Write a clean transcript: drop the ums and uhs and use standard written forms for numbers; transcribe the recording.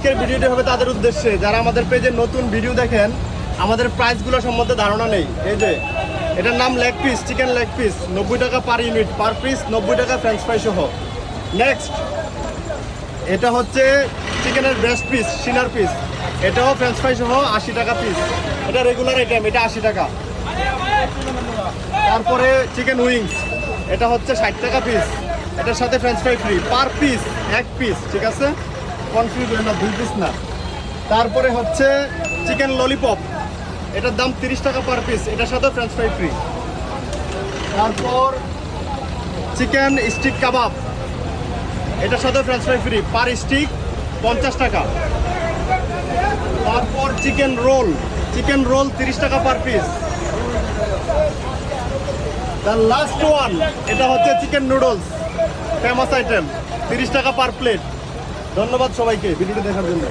আজকের ভিডিওটি হবে তাদের উদ্দেশ্যে যারা আমাদের পেজে নতুন ভিডিও দেখেন, আমাদের প্রাইসগুলো সম্বন্ধে ধারণা নেই। এই যে এটার নাম leg piece, chicken leg piece, 90 টাকা পার ইউনিট, পার পিস 90 টাকা ফ্রেঞ্চ ফ্রাই সহ। নেক্সট এটা হচ্ছে চিকেনের ব্রেস্ট পিস, সিনার পিস, এটাও ফ্রেঞ্চ ফ্রাই সহ 80 টাকা পিস। এটা রেগুলার আইটেম, এটা 80 টাকা। তারপরে চিকেন উইংস, এটা হচ্ছে 60 টাকা পিস, এটার সাথে French fry free, per piece এক পিস, ঠিক আছে, কনফিউজ হয় না, 2 পিস না। তারপরে হচ্ছে চিকেন ললিপপ, এটার দাম 30 টাকা পার পিস, এটার সাথে ফ্রেঞ্চ ফ্রাই ফ্রি। তারপর চিকেন স্টিক কাবাব, এটার সাথে French fry free, per stick 50 টাকা। তারপর চিকেন রোল, 30 টাকা per piece. The last one, এটা হচ্ছে চিকেন নুডলস, ফেমাস আইটেম, 30 টাকা পার প্লেট। ধন্যবাদ সবাইকে ভিডিওটি দেখার জন্য।